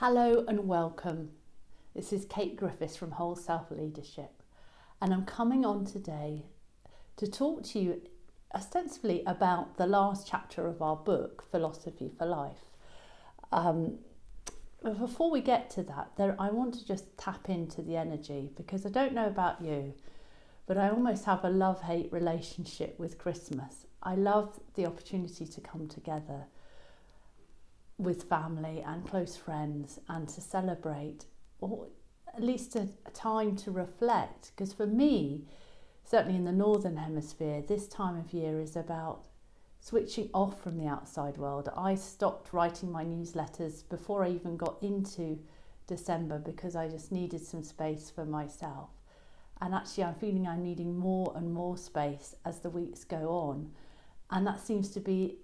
Hello and welcome. This is Kate Griffiths from Whole Self Leadership, and I'm coming on today to talk to you ostensibly about the last chapter of our book, Philosophy for Life. But before we get to that, I want to just tap into the energy, because I don't know about you, but I almost have a love-hate relationship with Christmas. I love the opportunity to come together with family and close friends and to celebrate, or at least a time to reflect, because for me, certainly in the Northern Hemisphere, this time of year is about switching off from the outside world. I stopped writing my newsletters before I even got into December because I just needed some space for myself, and actually I'm feeling I'm needing more and more space as the weeks go on, and that seems to be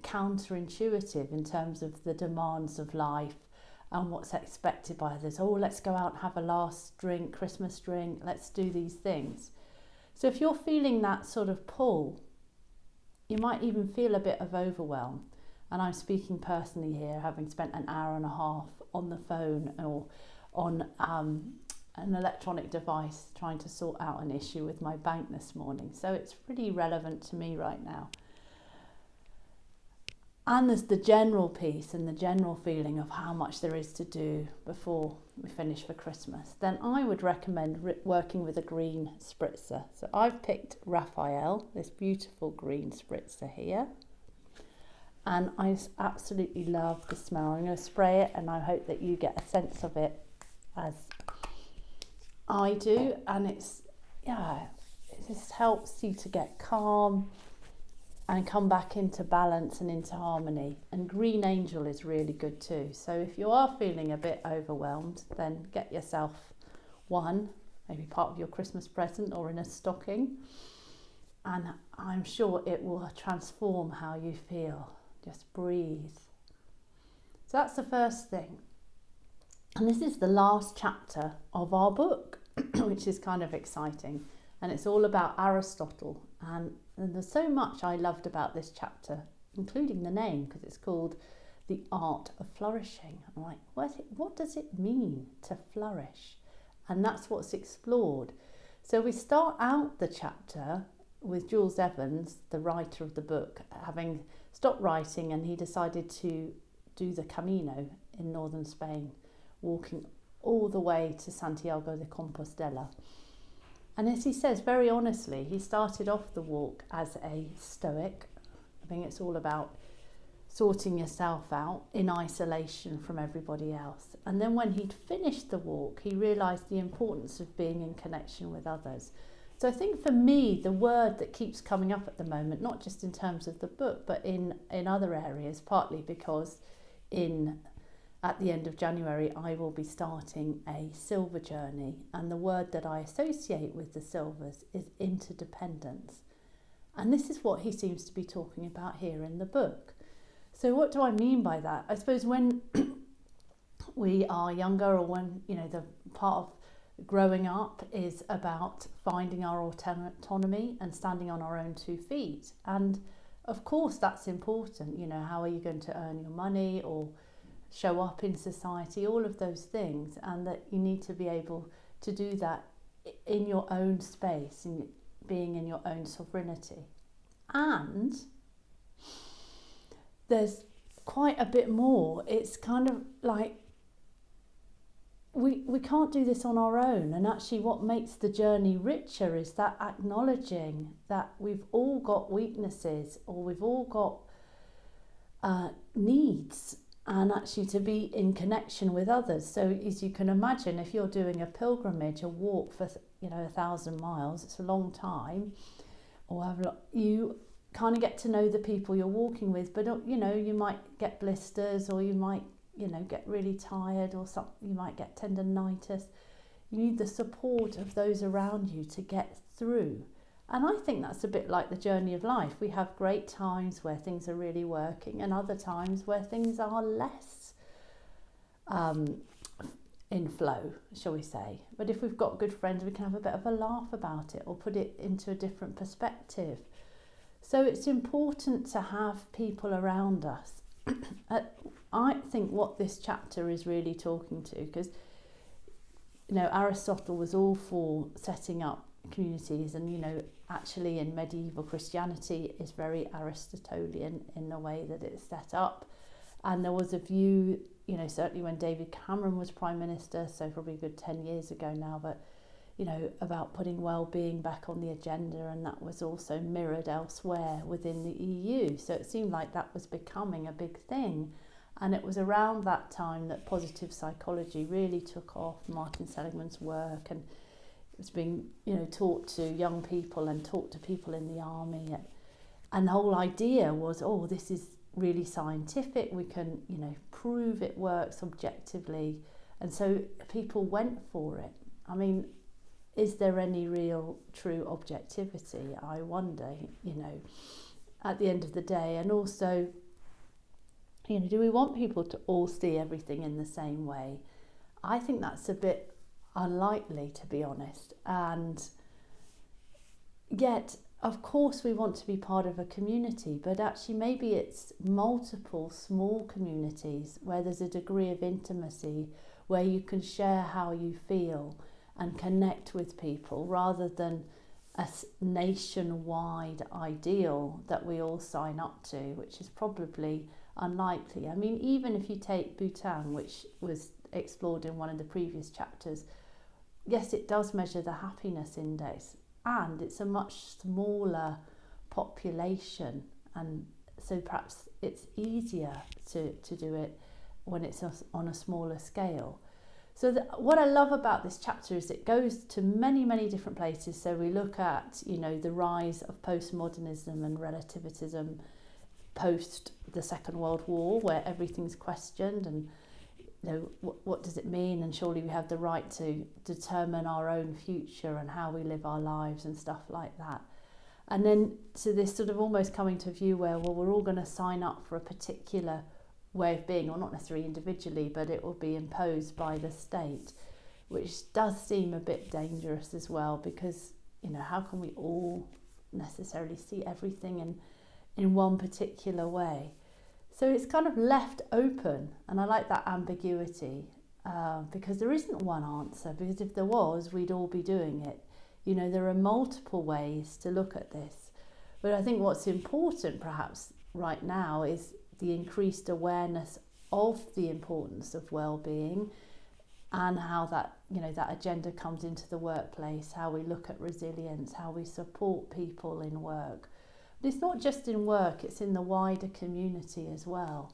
counterintuitive in terms of the demands of life and what's expected by others. Oh, let's go out and have a last drink, Christmas drink, let's do these things. So if you're feeling that sort of pull, you might even feel a bit of overwhelm. And I'm speaking personally here, having spent an hour and a half on the phone or on an electronic device trying to sort out an issue with my bank this morning. So it's pretty relevant to me right now. And there's the general piece and the general feeling of how much there is to do before we finish for Christmas. Then I would recommend working with a green spritzer. So I've picked Raphael, this beautiful green spritzer here. And I absolutely love the smell. I'm going to spray it and I hope that you get a sense of it as I do. And it just helps you to get calm and come back into balance and into harmony. And Green Angel is really good too. So if you are feeling a bit overwhelmed, then get yourself one, maybe part of your Christmas present or in a stocking. And I'm sure it will transform how you feel. Just breathe. So that's the first thing. And this is the last chapter of our book, which is kind of exciting. And it's all about Aristotle. And there's so much I loved about this chapter, including the name, because it's called The Art of Flourishing. I'm like, what does it mean to flourish? And that's what's explored. So we start out the chapter with Jules Evans, the writer of the book, having stopped writing, and he decided to do the Camino in northern Spain, walking all the way to Santiago de Compostela. And as he says, very honestly, he started off the walk as a stoic. I think it's all about sorting yourself out in isolation from everybody else. And then when he'd finished the walk, he realised the importance of being in connection with others. So I think for me, the word that keeps coming up at the moment, not just in terms of the book, but in other areas, partly because at the end of January, I will be starting a silver journey. And the word that I associate with the silvers is interdependence. And this is what he seems to be talking about here in the book. So what do I mean by that? I suppose when we are younger, or when, the part of growing up is about finding our autonomy and standing on our own 2 feet. And of course, that's important. How are you going to earn your money or show up in society, all of those things, and that you need to be able to do that in your own space, in being in your own sovereignty. And there's quite a bit more. It's kind of like we can't do this on our own, and actually what makes the journey richer is that acknowledging that we've all got weaknesses, or we've all got needs, and actually to be in connection with others. So as you can imagine, if you're doing a pilgrimage, a walk for 1,000 miles, it's a long time, or you kind of get to know the people you're walking with, but you might get blisters, or you might get really tired, or something, you might get tendonitis. You need the support of those around you to get through. And I think that's a bit like the journey of life. We have great times where things are really working, and other times where things are less in flow, shall we say. But if we've got good friends, we can have a bit of a laugh about it, or put it into a different perspective. So it's important to have people around us I think what this chapter is really talking to, because Aristotle was all for setting up communities, and actually in medieval Christianity is very Aristotelian in the way that it's set up. And there was a view, certainly when David Cameron was Prime Minister, so probably a good 10 years ago now, but about putting well-being back on the agenda, and that was also mirrored elsewhere within the EU. So it seemed like that was becoming a big thing. And it was around that time that positive psychology really took off, Martin Seligman's work, and it was being taught to young people and taught to people in the army. And the whole idea was, this is really scientific, we can prove it works objectively. And so people went for it. I mean, is there any real true objectivity? I wonder, at the end of the day. And also, do we want people to all see everything in the same way? I think that's a bit unlikely, to be honest. And yet, of course, we want to be part of a community, but actually maybe it's multiple small communities where there's a degree of intimacy, where you can share how you feel and connect with people, rather than a nationwide ideal that we all sign up to, which is probably unlikely. I mean, even if you take Bhutan, which was explored in one of the previous chapters, yes, it does measure the happiness index, and it's a much smaller population, and so perhaps it's easier to do it when it's on a smaller scale. So what I love about this chapter is it goes to many, many different places. So we look at, the rise of postmodernism and relativism post the Second World War, where everything's questioned, and what does it mean, and surely we have the right to determine our own future and how we live our lives and stuff like that. And then to this sort of almost coming to a view where, we're all going to sign up for a particular way of being, or not necessarily individually, but it will be imposed by the state, which does seem a bit dangerous as well, because how can we all necessarily see everything in one particular way? So it's kind of left open, and I like that ambiguity, because there isn't one answer, because if there was, we'd all be doing it. There are multiple ways to look at this, but I think what's important perhaps right now is the increased awareness of the importance of well-being, and how that that agenda comes into the workplace, how we look at resilience, how we support people in work. But it's not just in work, it's in the wider community as well.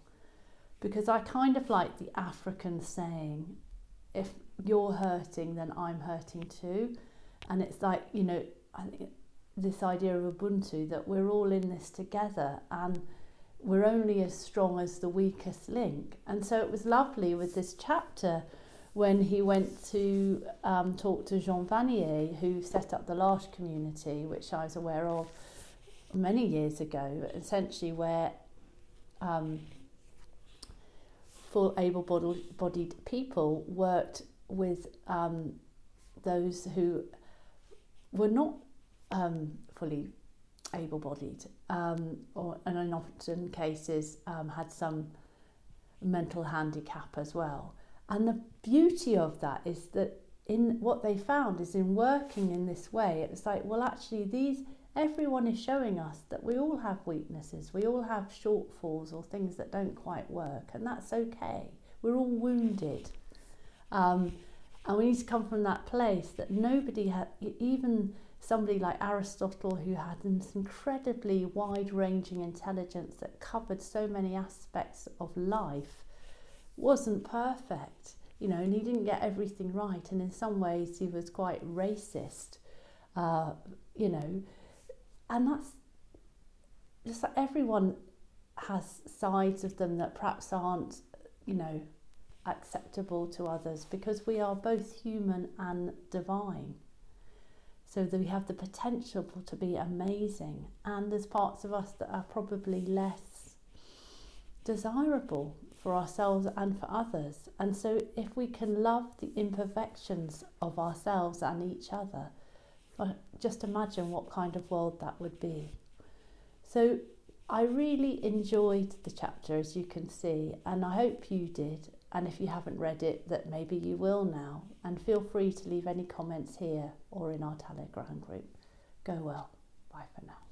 Because I kind of like the African saying, if you're hurting, then I'm hurting too. And it's like, I think this idea of Ubuntu, that we're all in this together, and we're only as strong as the weakest link. And so it was lovely with this chapter when he went to talk to Jean Vanier, who set up the L'Arche community, which I was aware of many years ago, essentially where full able-bodied people worked with those who were not fully able-bodied, and in often cases had some mental handicap as well. And the beauty of that is that in what they found is in working in this way, it's like, well, actually everyone is showing us that we all have weaknesses, we all have shortfalls or things that don't quite work, and that's okay. We're all wounded. And we need to come from that place that nobody had, even somebody like Aristotle, who had this incredibly wide-ranging intelligence that covered so many aspects of life, wasn't perfect, and he didn't get everything right, and in some ways he was quite racist, and that's just like everyone has sides of them that perhaps aren't, acceptable to others, because we are both human and divine. So that we have the potential to be amazing, and there's parts of us that are probably less desirable for ourselves and for others. And so if we can love the imperfections of ourselves and each other, just imagine what kind of world that would be. So I really enjoyed the chapter, as you can see, and I hope you did. And if you haven't read it, that maybe you will now. And feel free to leave any comments here or in our Telegram group. Go well. Bye for now.